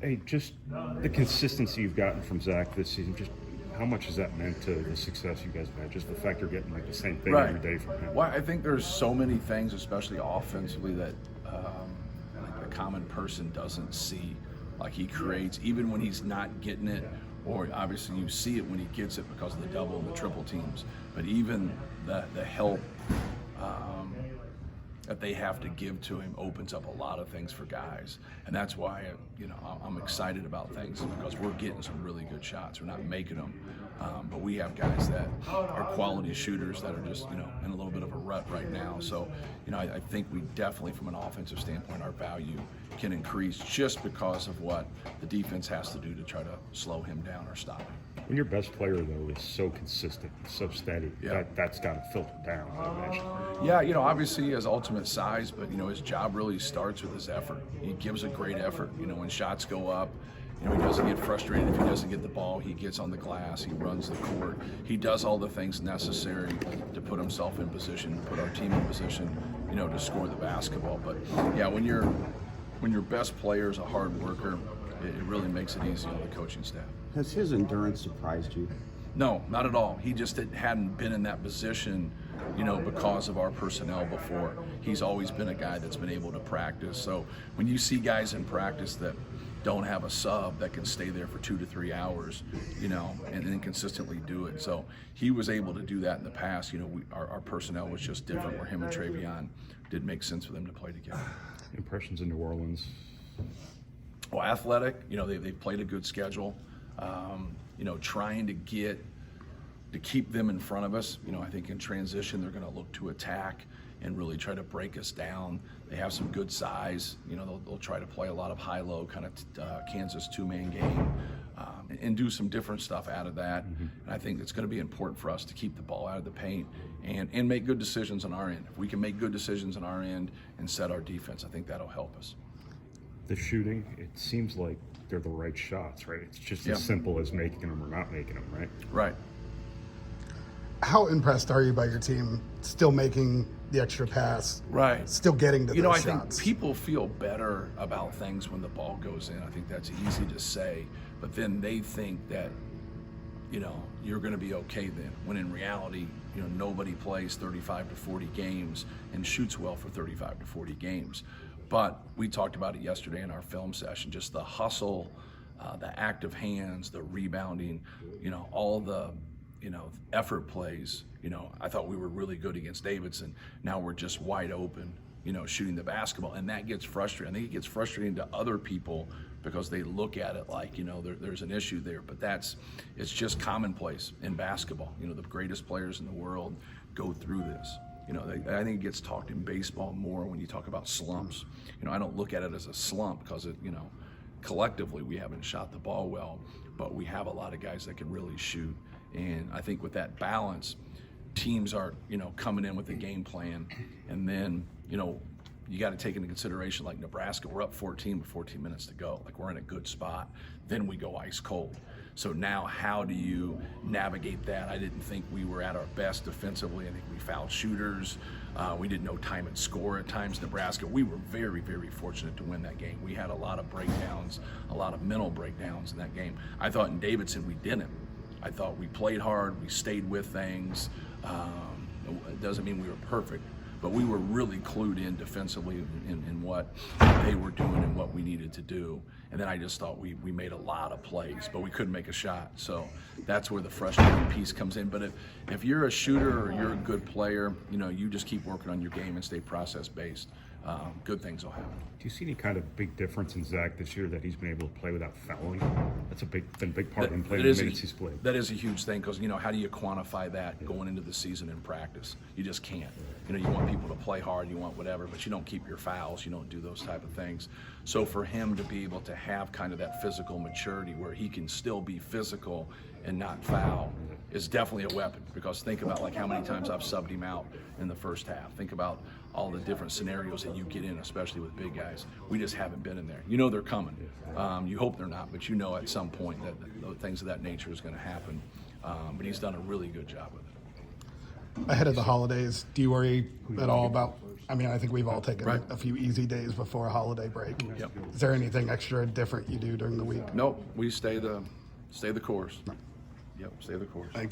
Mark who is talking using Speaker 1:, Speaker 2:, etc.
Speaker 1: Hey, just the consistency you've gotten from Zach this season, just how much has that meant to the success you guys have had? Just the fact you're getting like the same thing every day from him.
Speaker 2: Well, I think there's so many things, especially offensively, that like the common person doesn't see. Like he creates, even when he's not getting it, or obviously you see it when he gets it because of the double and the triple teams. But even the help that they have to give to him opens up a lot of things for guys, and that's why I'm excited about things, because we're getting some really good shots. We're not making them, but we have guys that are quality shooters that are just in a little bit of a rut right now. So I think we definitely, from an offensive standpoint, our value can increase just because of what the defense has to do to try to slow him down or stop him.
Speaker 1: When your best player, though, is so consistent, so steady, that's got to filter down, I imagine.
Speaker 2: Yeah, obviously he has ultimate size, but, his job really starts with his effort. He gives a great effort. When shots go up, he doesn't get frustrated if he doesn't get the ball. He gets on the glass. He runs the court. He does all the things necessary to put himself in position, to put our team in position, to score the basketball. But, yeah, when your best player is a hard worker, it really makes it easy on the coaching staff.
Speaker 3: Has his endurance surprised you?
Speaker 2: No, not at all. He just hadn't been in that position, because of our personnel before. He's always been a guy that's been able to practice. So when you see guys in practice that don't have a sub that can stay there for 2 to 3 hours, and then consistently do it. So he was able to do that in the past. Our personnel was just different, where him and Travion did make sense for them to play together.
Speaker 1: Impressions in New Orleans?
Speaker 2: Well, athletic, they've played a good schedule. Trying to keep them in front of us. I think in transition they're going to look to attack and really try to break us down. They have some good size. They'll try to play a lot of high-low kind of Kansas two-man game and do some different stuff out of that. And I think it's going to be important for us to keep the ball out of the paint and make good decisions on our end. If we can make good decisions on our end and set our defense, I think that'll help us.
Speaker 1: The shooting, it seems like they're the right shots, right? It's just as simple as making them or not making them, right?
Speaker 2: Right.
Speaker 4: How impressed are you by your team still making the extra pass?
Speaker 2: Right.
Speaker 4: Still getting to those
Speaker 2: I
Speaker 4: shots?
Speaker 2: think people feel better about things when the ball goes in. I think that's easy to say, but then they think that, you're going to be okay then, when in reality, nobody plays 35 to 40 games and shoots well for 35 to 40 games. But we talked about it yesterday in our film session, just the hustle, the active hands, the rebounding, all the, effort plays. I thought we were really good against Davidson. Now we're just wide open, shooting the basketball. And that gets frustrating. I think it gets frustrating to other people because they look at it like, there's an issue there. But it's just commonplace in basketball. The greatest players in the world go through this. I think it gets talked in baseball more when you talk about slumps. I don't look at it as a slump because collectively we haven't shot the ball well, but we have a lot of guys that can really shoot. And I think with that balance, teams are, coming in with a game plan, and then, you got to take into consideration, like Nebraska, we're up 14 with 14 minutes to go. Like, we're in a good spot. Then we go ice cold. So now how do you navigate that? I didn't think we were at our best defensively. I think we fouled shooters. We didn't know time and score at times. Nebraska, we were very, very fortunate to win that game. We had a lot of breakdowns, a lot of mental breakdowns in that game. I thought in Davidson we didn't. I thought we played hard, we stayed with things. It doesn't mean we were perfect, but we were really clued in defensively in what they were doing and what we needed to do. And then I just thought we made a lot of plays, but we couldn't make a shot. So that's where the frustrating piece comes in. But if you're a shooter or you're a good player, you just keep working on your game and stay process-based. Good things will happen.
Speaker 1: Do you see any kind of big difference in Zach this year that he's been able to play without fouling? That's been a big part of him playing the minutes he's played.
Speaker 2: That is a huge thing because, how do you quantify that going into the season in practice? You just can't. You want people to play hard, you want whatever, but you don't keep your fouls, you don't do those type of things. So for him to be able to have kind of that physical maturity where he can still be physical and not foul is definitely a weapon, because think about like how many times I've subbed him out in the first half. Think about all the different scenarios that you get in, especially with big guys. We just haven't been in there. They're coming. You hope they're not, but at some point that things of that nature is going to happen. But he's done a really good job with it.
Speaker 4: Ahead of the holidays, do you worry at all about I mean, I think we've all taken
Speaker 2: Right.
Speaker 4: a few easy days before a holiday break.
Speaker 2: Yep.
Speaker 4: Is there anything extra different you do during the week?
Speaker 2: Nope, we stay the course. Yep, stay the course.
Speaker 4: Thank you.